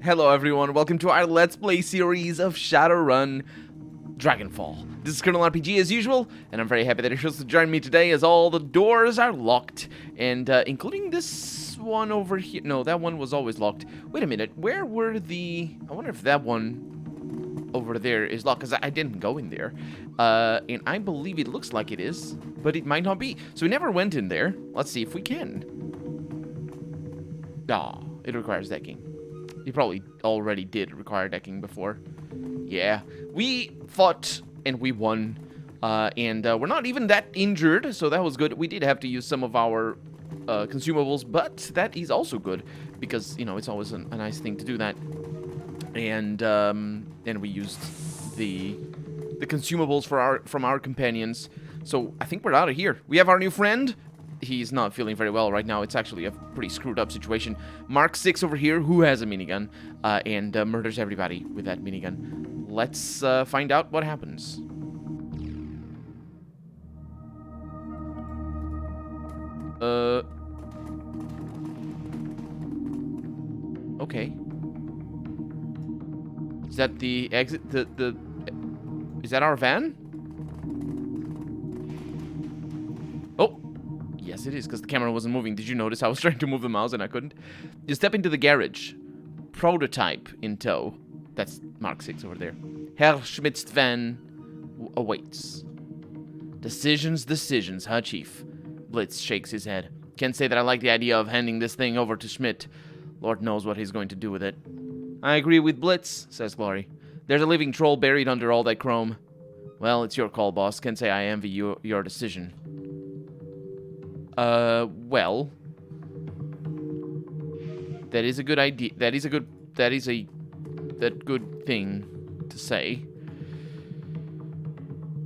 Hello everyone, welcome to our Let's Play series of Shadowrun Dragonfall. This is Colonel RPG as usual, and I'm very happy that you're supposed to join me today as all the doors are locked, and including this one over here. No, that one was always locked. Wait a minute, where were the... I wonder if that one over there is locked, because I didn't go in there. And I believe it looks like it is, but it might not be. So we never went in there. Let's see if we can. Ah, it requires decking. You probably already did require decking before. Yeah, we fought and we won, and we're not even that injured, so that was good. We did have to use some of our consumables, but that is also good because, you know, it's always a nice thing to do that. And we used the consumables from our companions. So I think we're out of here. We have our new friend. He's not feeling very well right now. It's actually a pretty screwed up situation. Mark 6 over here, who has a minigun, and murders everybody with that minigun. Let's find out what happens. Okay. Is that the exit? Is that our van? Oh. Yes, it is, because the camera wasn't moving. Did you notice I was trying to move the mouse and I couldn't? You step into the garage. Prototype in tow. That's Mark 6 over there. Herr Schmidt's van awaits. Decisions, huh, Chief? Blitz shakes his head. Can't say that I like the idea of handing this thing over to Schmidt. Lord knows what he's going to do with it. I agree with Blitz, says Glory. There's a living troll buried under all that chrome. Well, it's your call, boss. Can't say I envy your decision. Well, that is a good idea. That is a good thing to say.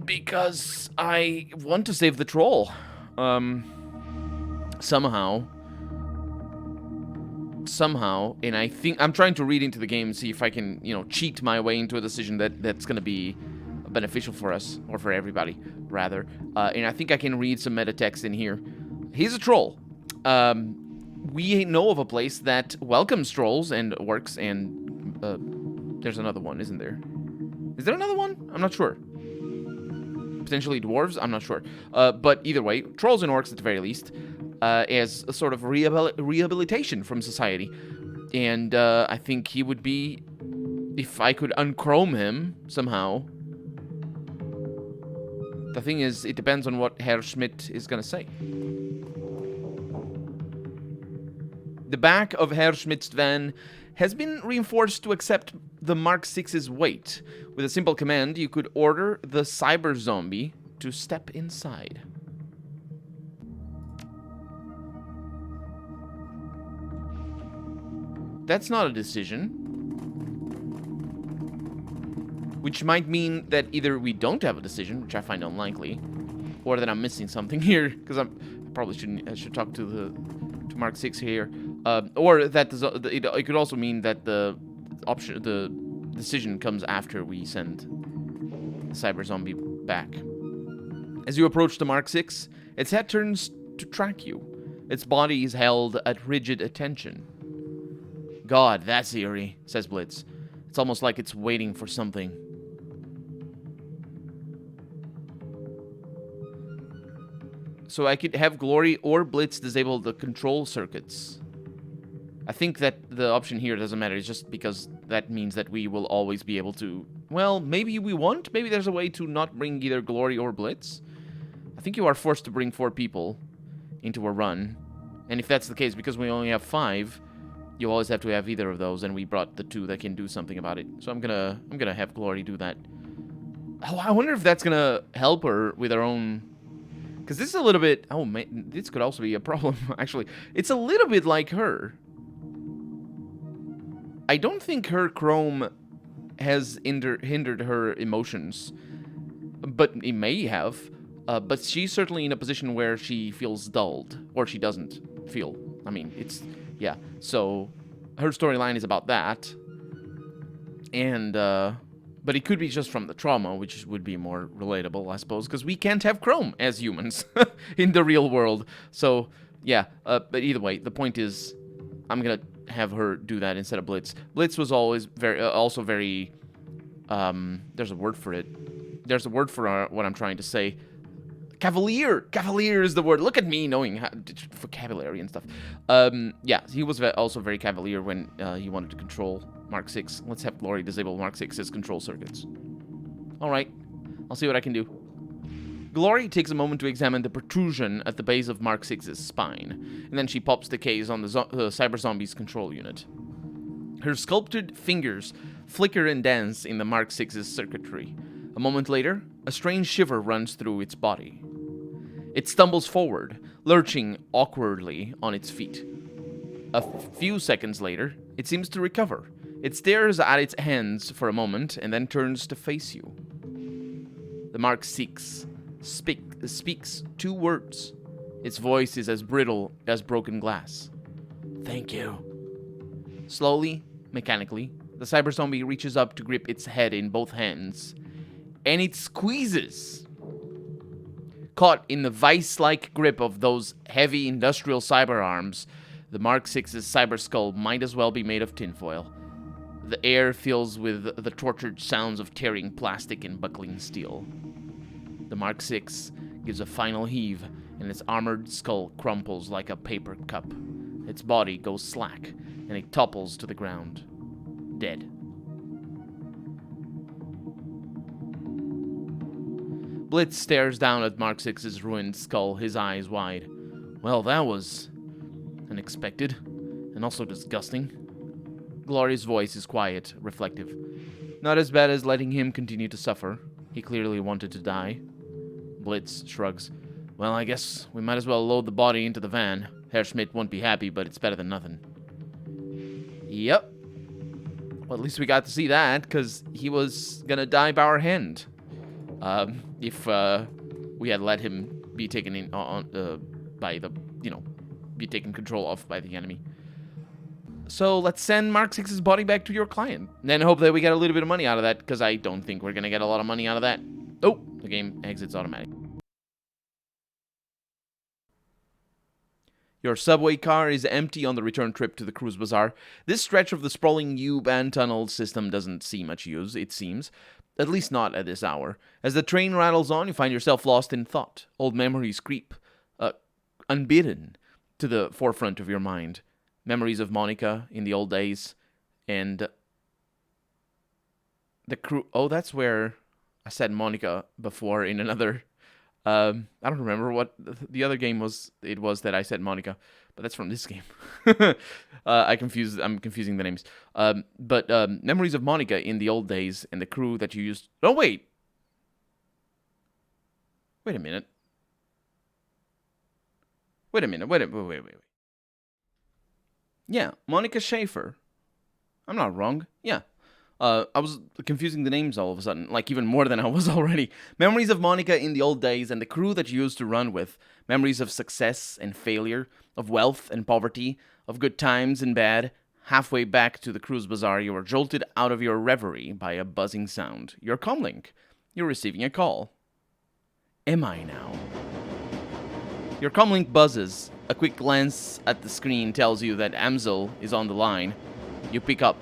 Because I want to save the troll. Somehow, and I think I'm trying to read into the game and see if I can, you know, cheat my way into a decision that's gonna be beneficial for us, or for everybody, rather. And I think I can read some meta text in here. He's a troll. We know of a place that welcomes trolls and orcs, and there's another one, isn't there? Is there another one? I'm not sure. Potentially dwarves? I'm not sure. But either way, trolls and orcs at the very least, as a sort of rehabilitation from society. And I think he would be, if I could unchrome him somehow. The thing is, it depends on what Herr Schmidt is going to say. The back of Herr Schmidt's van has been reinforced to accept the Mark 6's weight. With a simple command, you could order the cyber zombie to step inside. That's not a decision. Which might mean that either we don't have a decision, which I find unlikely, or that I'm missing something here, because I should talk to Mark 6 here, or that it could also mean that the decision comes after we send the cyber zombie back. As you approach the Mark 6, its head turns to track you. Its body is held at rigid attention. God, that's eerie, says Blitz. It's almost like it's waiting for something. So I could have Glory or Blitz disable the control circuits. I think that the option here doesn't matter. It's just because that means that we will always be able to... Well, maybe we won't. Maybe there's a way to not bring either Glory or Blitz. I think you are forced to bring 4 people into a run. And if that's the case, because we only have 5, you always have to have either of those, and we brought the 2 that can do something about it. So I'm gonna have Glory do that. Oh, I wonder if that's gonna help her with her own... Because this is a little bit... Oh, man, this could also be a problem, actually. It's a little bit like her. I don't think her chrome has hindered her emotions. But it may have. But she's certainly in a position where she feels dulled. Or she doesn't feel. I mean, it's... Yeah. So, her storyline is about that. And, but it could be just from the trauma, which would be more relatable, I suppose, because we can't have chrome as humans in the real world. So, yeah, but either way, the point is, I'm going to have her do that instead of Blitz. Blitz was always also very. There's a word for it. There's a word for what I'm trying to say. Cavalier. Cavalier is the word. Look at me knowing vocabulary and stuff. Yeah, he was also very cavalier when he wanted to control Mark 6. Let's have Glory disable Mark 6's control circuits. All right, I'll see what I can do. Glory takes a moment to examine the protrusion at the base of Mark 6's spine, and then she pops the case on the Cyber Zombie's control unit. Her sculpted fingers flicker and dance in the Mark 6's circuitry. A moment later, a strange shiver runs through its body. It stumbles forward, lurching awkwardly on its feet. A few seconds later, it seems to recover. It stares at its hands for a moment and then turns to face you. The Mark 6 speaks 2 words. Its voice is as brittle as broken glass. Thank you. Slowly, mechanically, the cyber zombie reaches up to grip its head in both hands, and it squeezes. Caught in the vice-like grip of those heavy industrial cyber arms, the Mark 6's cyber skull might as well be made of tinfoil. The air fills with the tortured sounds of tearing plastic and buckling steel. The Mark 6 gives a final heave, and its armored skull crumples like a paper cup. Its body goes slack, and it topples to the ground, dead. Blitz stares down at Mark 6's ruined skull, his eyes wide. Well, that was unexpected, and also disgusting. Glory's voice is quiet, reflective. Not as bad as letting him continue to suffer. He clearly wanted to die. Blitz shrugs. Well, I guess we might as well load the body into the van. Herr Schmidt won't be happy, but it's better than nothing. Yep. Well, at least we got to see that, because he was gonna die by our hand. If we had let him be taken in by the, be taken control of by the enemy. So let's send Mark 6's body back to your client, and then hope that we get a little bit of money out of that, because I don't think we're gonna get a lot of money out of that. Oh, the game exits automatic. Your subway car is empty on the return trip to the Cruise Bazaar. This stretch of the sprawling U-Bahn tunnel system doesn't see much use, it seems. At least not at this hour. As the train rattles on, you find yourself lost in thought. Old memories creep, unbidden, to the forefront of your mind. Memories of Monica in the old days, and the crew. Oh, that's where I said Monica before in another. I don't remember what the other game was. It was that I said Monica, but that's from this game. I'm confusing the names. But memories of Monica in the old days and the crew that you used. Oh wait. Wait a minute. Wait. Yeah, Monica Schaefer. I'm not wrong. Yeah. I was confusing the names all of a sudden, like even more than I was already. Memories of Monica in the old days and the crew that you used to run with. Memories of success and failure, of wealth and poverty, of good times and bad. Halfway back to the Cruise Bazaar, you are jolted out of your reverie by a buzzing sound. Your comlink. You're receiving a call. Am I now? Your comlink buzzes. A quick glance at the screen tells you that Amsoil is on the line. You pick up,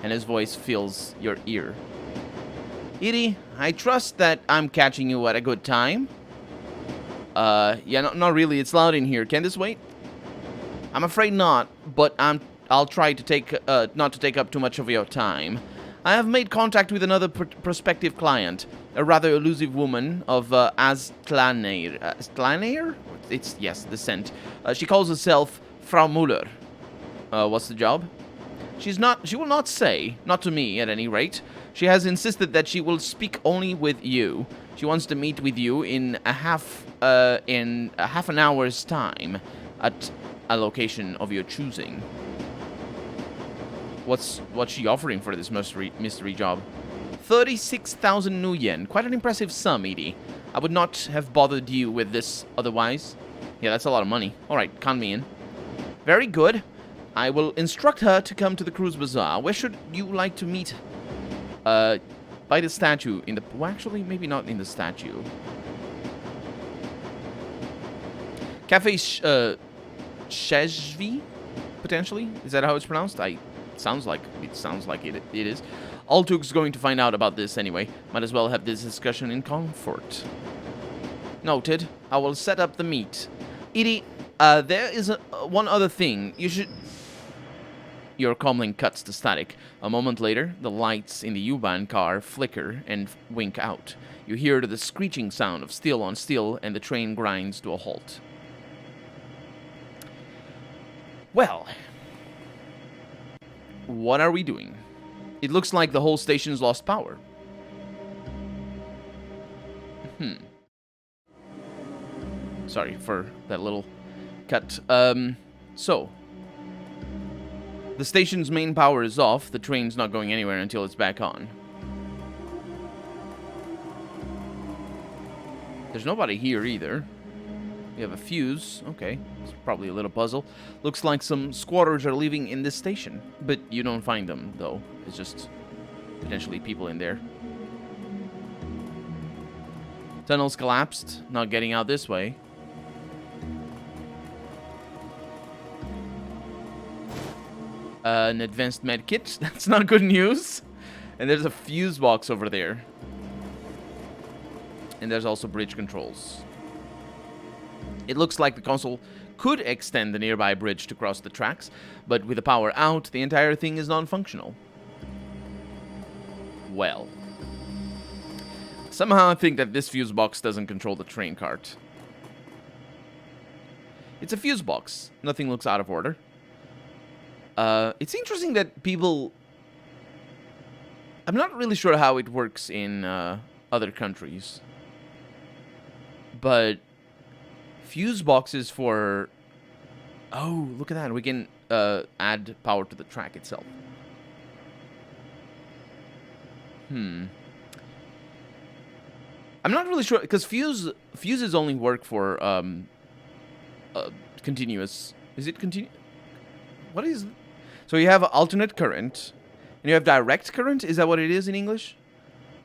and his voice fills your ear. Edie, I trust that I'm catching you at a good time. Yeah, not really. It's loud in here. Can this wait? I'm afraid not, but I'll try to not to take up too much of your time. I have made contact with another prospective client, a rather elusive woman of Aztlaneir. Aztlaneir? It's, yes, the scent. She calls herself Frau Müller. What's the job? She will not say, not to me at any rate. She has insisted that she will speak only with you. She wants to meet with you in a half an hour's time at a location of your choosing. What's she offering for this mystery job? 36,000 new yen. Quite an impressive sum, Edie. I would not have bothered you with this otherwise. Yeah, that's a lot of money. All right, count me in. Very good. I will instruct her to come to the Cruise Bazaar. Where should you like to meet? By the statue. Well, actually, maybe not in the statue. Cafe Shezvi? potentially. Is that how it's pronounced? Sounds like it is. Altug's going to find out about this anyway. Might as well have this discussion in comfort. Noted. I will set up the meet. Edie, there is one other thing. You should... Your comlink cuts to static. A moment later, the lights in the U-Bahn car flicker and wink out. You hear the screeching sound of steel on steel, and the train grinds to a halt. Well, what are we doing? It looks like the whole station's lost power. Sorry for that little cut. So, the station's main power is off. The train's not going anywhere until it's back on. There's nobody here either. We have a fuse. Okay, it's probably a little puzzle. Looks like some squatters are living in this station. But you don't find them, though. It's just potentially people in there. Tunnels collapsed. Not getting out this way. An advanced med kit. That's not good news. And there's a fuse box over there. And there's also bridge controls. It looks like the console could extend the nearby bridge to cross the tracks, but with the power out, the entire thing is non-functional. Well. Somehow I think that this fuse box doesn't control the train cart. It's a fuse box. Nothing looks out of order. It's interesting that people... I'm not really sure how it works in other countries. But fuse boxes for... Oh, look at that. We can add power to the track itself. I'm not really sure, because fuses only work for continuous... Is it continuous? What is... So you have alternate current, and you have direct current. Is that what it is in English?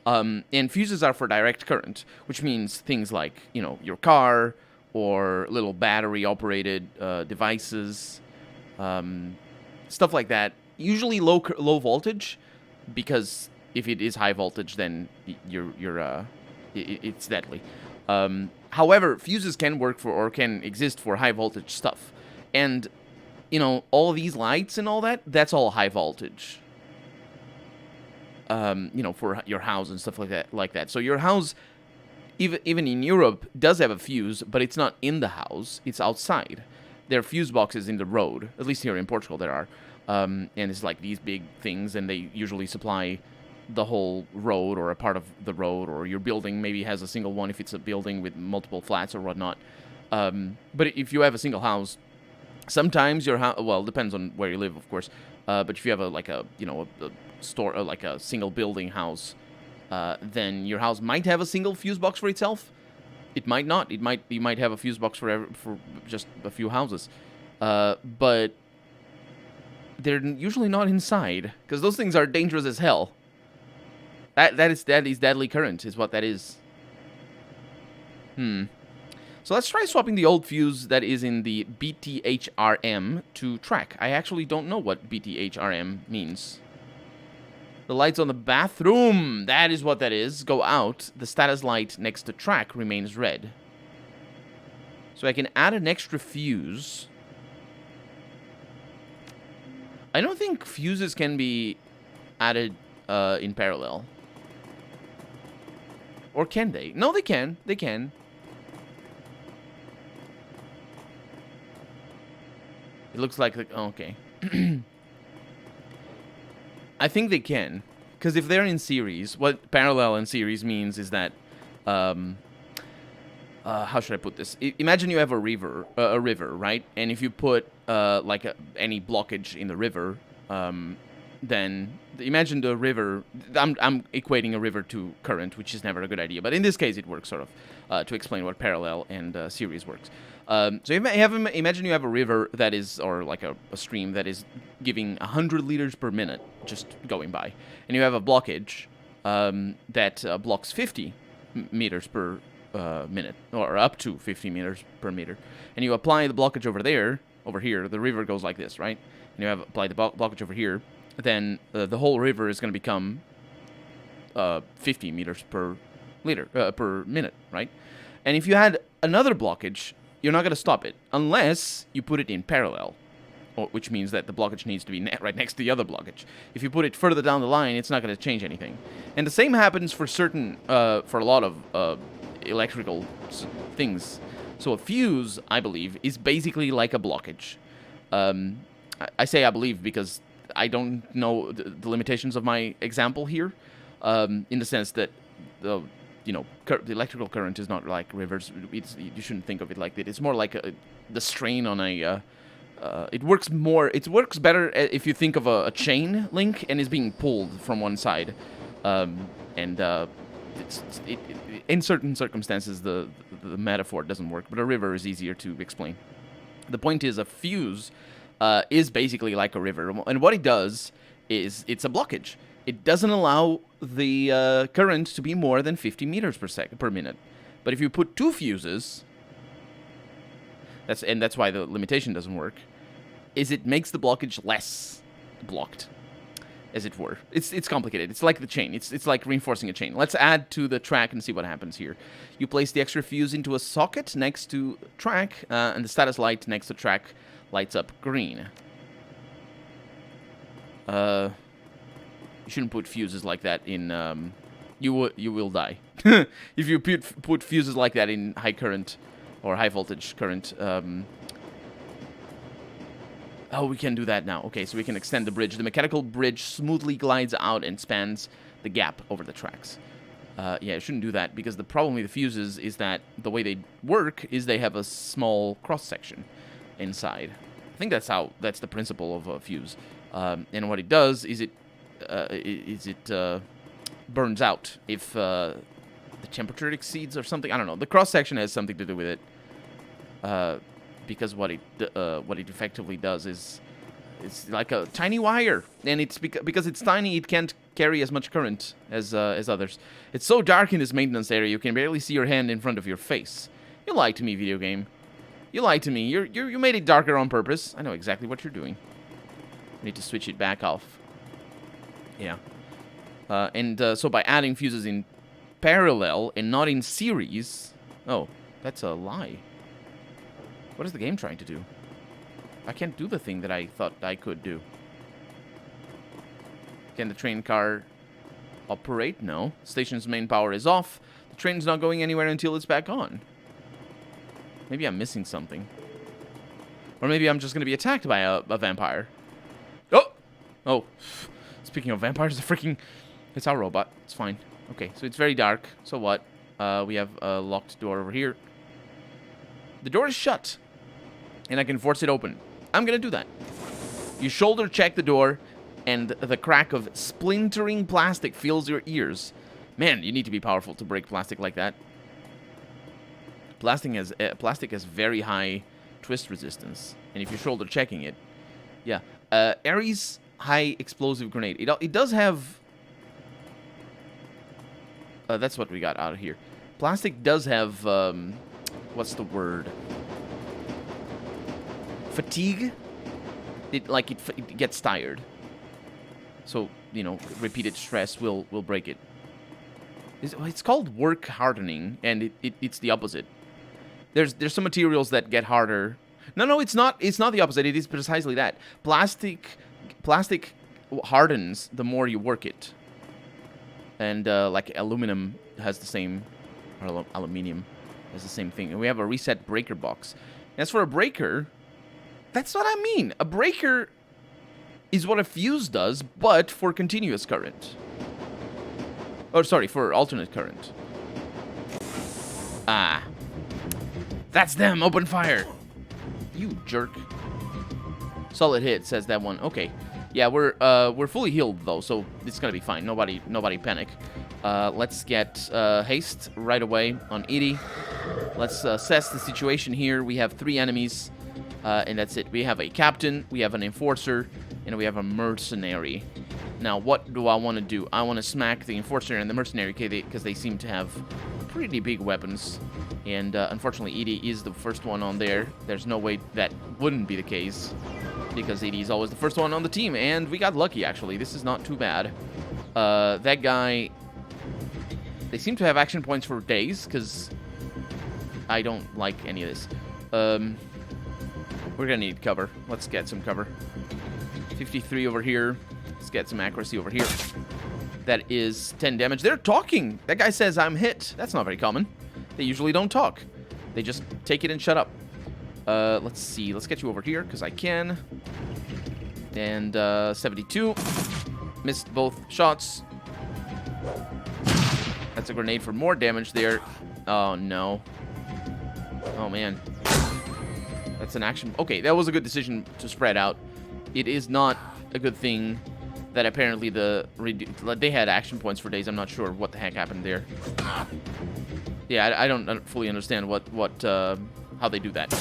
And fuses are for direct current, which means things like, you know, your car or little battery-operated devices, stuff like that. Usually low voltage, because if it is high voltage, then it's deadly. However, fuses can work for, or can exist for, high voltage stuff, and you know, all these lights and all that, that's all high voltage. You know, for your house and stuff like that. So your house, even in Europe, does have a fuse, but it's not in the house, it's outside. There are fuse boxes in the road, at least here in Portugal there are. And it's like these big things, and they usually supply the whole road or a part of the road, or your building maybe has a single one if it's a building with multiple flats or whatnot. But if you have a single house, sometimes your house, well, depends on where you live, of course. But if you have a store, like a single building house, then your house might have a single fuse box for itself. It might not. You might have a fuse box for just a few houses, but they're usually not inside, because those things are dangerous as hell. That is deadly current, is what that is. So let's try swapping the old fuse that is in the BTHRM to track. I actually don't know what BTHRM means. The lights on the bathroom, that is what that is, go out. The status light next to track remains red. So I can add an extra fuse. I don't think fuses can be added in parallel. Or can they? No, they can. They can. It looks like... Oh, okay. I think they can. Because if they're in series, what parallel and series means is that... how should I put this? Imagine you have a river, right? And if you put any blockage in the river, then imagine the river. I'm equating a river to current, which is never a good idea. But in this case, it works sort of to explain what parallel and series works. So imagine you have a river that is, or like a stream that is giving 100 liters per minute just going by, and you have a blockage that blocks 50 meters per minute, or up to 50 meters per meter, and you apply the blockage over there, over here, the river goes like this, right? And you have apply the blockage over here, then the whole river is going to become 50 meters per minute, right? And if you had another blockage, you're not going to stop it unless you put it in parallel, which means that the blockage needs to be right next to the other blockage. If you put it further down the line, it's not going to change anything. And the same happens for for a lot of electrical things. So a fuse, I believe, is basically like a blockage. I say I believe because I don't know the limitations of my example here, in the sense that the electrical current is not like rivers. You shouldn't think of it like that. It's more like the strain on a. It works better if you think of a chain link and is being pulled from one side, in certain circumstances the metaphor doesn't work, but a river is easier to explain. The point is, a fuse is basically like a river, and what it does is it's a blockage. It doesn't allow the current to be more than 50 meters per minute. But if you put two fuses, that's why the limitation doesn't work, is it makes the blockage less blocked, as it were. It's complicated. It's like the chain. It's like reinforcing a chain. Let's add to the track and see what happens here. You place the extra fuse into a socket next to track, and the status light next to track lights up green. You shouldn't put fuses like that in. You will die if you put fuses like that in high current or high voltage current. Oh, we can do that now. Okay, so we can extend the bridge. The mechanical bridge smoothly glides out and spans the gap over the tracks. Yeah, you shouldn't do that, because the problem with the fuses is that the way they work is they have a small cross-section inside. I think that's the principle of a fuse. And what it does is it burns out if the temperature exceeds or something. I don't know. The cross-section has something to do with it. Because what it effectively does is it's like a tiny wire, and it's because it's tiny, it can't carry as much current as others. It's so dark in this maintenance area you can barely see your hand in front of your face. You lied to me, video game. You lied to me. You made it darker on purpose. I know exactly what you're doing. I need to switch it back off. Yeah. So by adding fuses in parallel and not in series. Oh, that's a lie. What is the game trying to do? I can't do the thing that I thought I could do. Can the train car operate? No. Station's main power is off. The train's not going anywhere until it's back on. Maybe I'm missing something. Or maybe I'm just going to be attacked by a vampire. Oh! Oh. Speaking of vampires, it's our robot. It's fine. Okay, so it's very dark. So what? We have a locked door over here. The door is shut, and I can force it open. I'm going to do that. You shoulder check the door, and the crack of splintering plastic fills your ears. Man, you need to be powerful to break plastic like that. Plastic has very high twist resistance, and if you're shoulder checking it, yeah. Ares high explosive grenade. It does have. That's what we got out of here. Plastic does have. What's the word? Fatigue. It gets tired. So repeated stress will break it. It's called work hardening, and it's the opposite. There's some materials that get harder. No, it's not. It's not the opposite. It is precisely that. Plastic hardens the more you work it. And like aluminum has the same, or aluminium has the same thing. And we have a reset breaker box. As for a breaker, that's what I mean. A breaker is what a fuse does, but for continuous current. Oh, sorry, for alternate current. Ah. That's them! Open fire! You jerk. Solid hit, says that one. Okay. Yeah, we're fully healed, though, so it's gonna be fine. Nobody panic. Let's get haste right away on Edie. Let's assess the situation here. We have 3 enemies, and that's it. We have a captain, we have an enforcer, and we have a mercenary. Now, what do I want to do? I want to smack the enforcer and the mercenary because they seem to have pretty big weapons. And unfortunately, Edie is the first one on there. There's no way that wouldn't be the case, because Edie is always the first one on the team. And we got lucky, actually. This is not too bad. That guy... They seem to have action points for days, because I don't like any of this. We're gonna need cover. Let's get some cover. 53 over here. Let's get some accuracy over here. That is 10 damage. They're talking. That guy says I'm hit. That's not very common. They usually don't talk. They just take it and shut up. Let's see. Let's get you over here, because I can. And 72. Missed both shots. That's a grenade for more damage there. Oh, no. Oh, man. That's an action. Okay, that was a good decision to spread out. It is not a good thing that apparently they had action points for days. I'm not sure what the heck happened there. Yeah, I don't fully understand how they do that.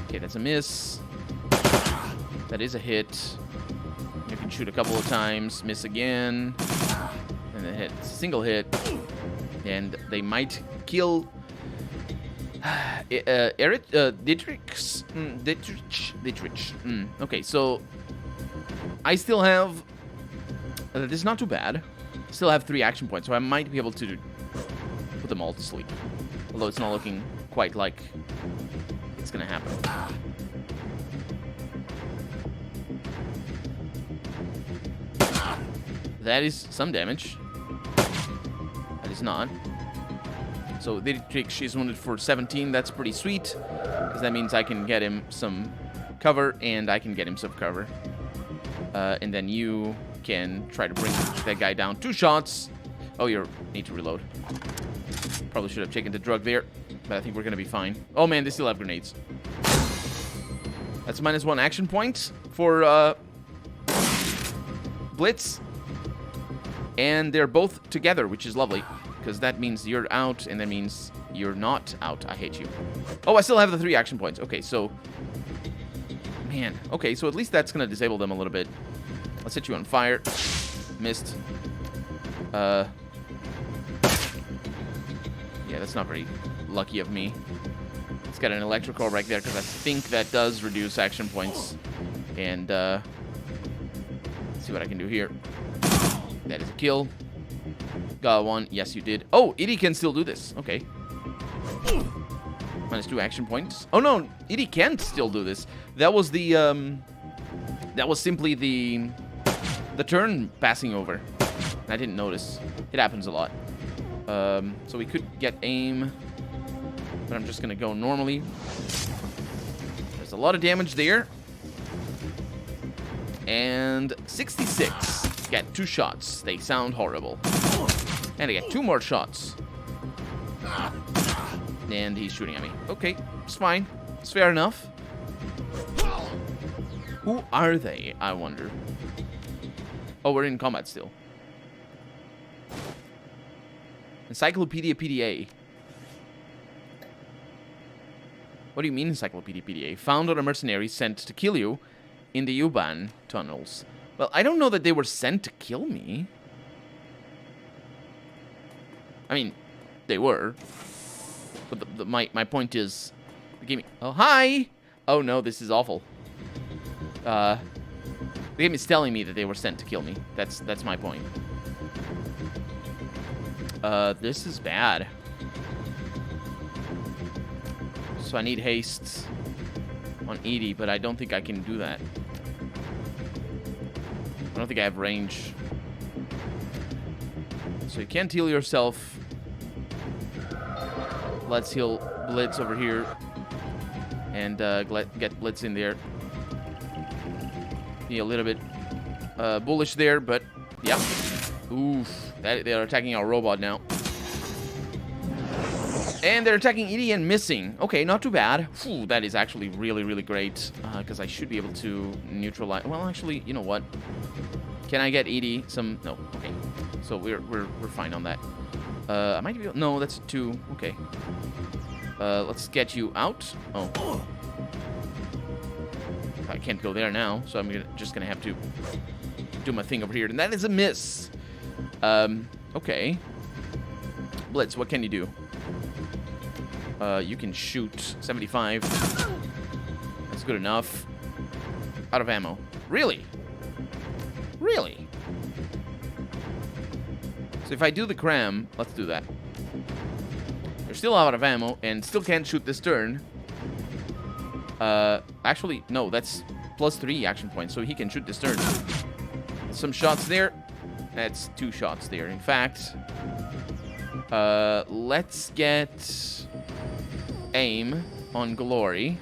Okay, that's a miss. That is a hit. You can shoot a couple of times, miss again, and then hit single hit, and they might kill Dietrich. Okay, so I still have. This is not too bad. Still have 3 action points, so I might be able to put them all to sleep. Although it's not looking quite like it's gonna happen. That is some damage. That is not. So Dietrich, she's wounded for 17. That's pretty sweet, because that means I can get him some cover, and I can get him some cover. And then you can try to bring that guy down. 2 shots. Oh, you need to reload. Probably should have taken the drug there, but I think we're going to be fine. Oh, man, they still have grenades. That's -1 action point for Blitz. And they're both together, which is lovely, because that means you're out, and that means you're not out. I hate you. Oh, I still have the 3 action points. Okay, so... Man. Okay, so at least that's going to disable them a little bit. Let's hit you on fire. Missed. Yeah, that's not very lucky of me. Let's get an electrical right there, because I think that does reduce action points. And, let's see what I can do here. That is a kill. Got 1. Yes, you did. Oh, Edie can still do this. Okay. -2 action points. Oh, no. Edie can still do this. That was the, that was simply the turn passing over. I didn't notice. It happens a lot. So we could get aim, but I'm just going to go normally. There's a lot of damage there. And 66. Get 2 shots. They sound horrible. And I get 2 more shots. And he's shooting at me. Okay, it's fine. It's fair enough. Who are they, I wonder? Oh, we're in combat still. Encyclopedia PDA. What do you mean, Encyclopedia PDA? Found on a mercenary sent to kill you in the U-Bahn tunnels. Well, I don't know that they were sent to kill me. I mean, they were. But my point is, the game... Oh, hi! Oh, no, this is awful. The game is telling me that they were sent to kill me. That's my point. This is bad. So I need haste on Edie, but I don't think I can do that. I don't think I have range. So you can't heal yourself. Let's heal Blitz over here. And get Blitz in there. Be a little bit bullish there, but yeah. Oof. They're attacking our robot now. And they're attacking Edie and missing. Okay, not too bad. Whew, that is actually really, really great. Because I should be able to neutralize... Well, actually, you know what? Can I get Edie some... No, okay. So we're fine on that. I might be able... No, that's 2. Okay. Let's get you out. Oh. I can't go there now, so I'm just gonna have to do my thing over here. And that is a miss. Okay. Blitz, what can you do? You can shoot 75. That's good enough. Out of ammo. Really? Really? So if I do the cram, let's do that. You're still out of ammo and still can't shoot this turn. Actually, no, that's +3 action points, so he can shoot this turn. Some shots there. That's 2 shots there, in fact. Let's get aim on Glory.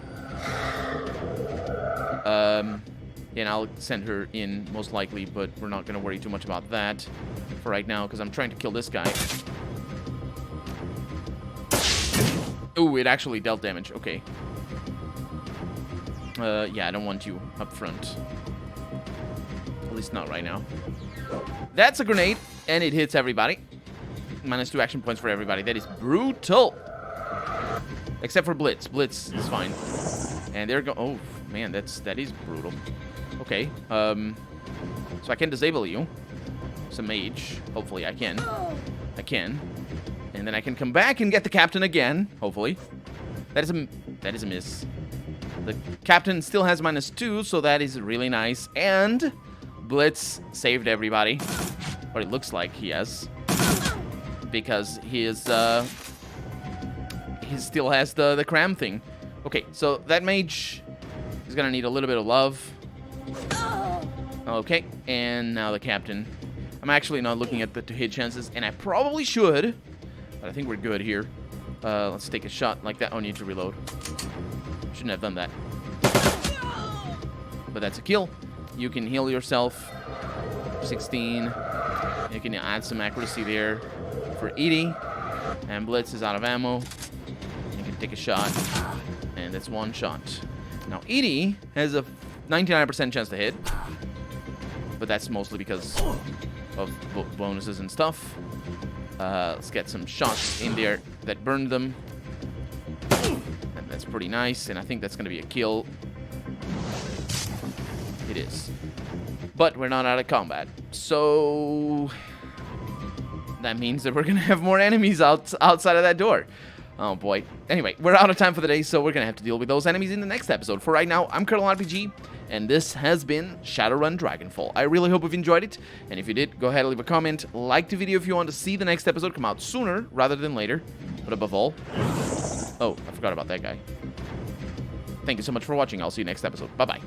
And I'll send her in, most likely, but we're not going to worry too much about that for right now, because I'm trying to kill this guy. Ooh, it actually dealt damage. Okay. Yeah, I don't want you up front. At least not right now. That's a grenade, and it hits everybody. -2 action points for everybody. That is brutal. Except for Blitz. Blitz is fine. And there go. Oh man, that is brutal. Okay. So I can disable you. It's a mage. Hopefully I can. I can. And then I can come back and get the captain again. Hopefully. That is a miss. The captain still has -2, so that is really nice. And Blitz saved everybody. Or it looks like he has. Because he still has the cram thing. Okay, so that mage is gonna need a little bit of love. Okay, and now the captain. I'm actually not looking at the to hit chances, and I probably should, but I think we're good here. Let's take a shot like that. Oh, I need to reload. Shouldn't have done that. But that's a kill. You can heal yourself. 16. You can add some accuracy there for Edie. And Blitz is out of ammo. You can take a shot. And that's 1 shot. Now, Edie has a 99% chance to hit. But that's mostly because of bonuses and stuff. Let's get some shots in there that burn them. And that's pretty nice. And I think that's going to be a kill. It is. But we're not out of combat. So that means that we're going to have more enemies outside of that door. Oh boy. Anyway, we're out of time for the day, so we're going to have to deal with those enemies in the next episode. For right now, I'm Colonel RPG, and this has been Shadowrun Dragonfall. I really hope you've enjoyed it, and if you did, go ahead and leave a comment. Like the video if you want to see the next episode come out sooner rather than later. But above all... Oh, I forgot about that guy. Thank you so much for watching. I'll see you next episode. Bye-bye.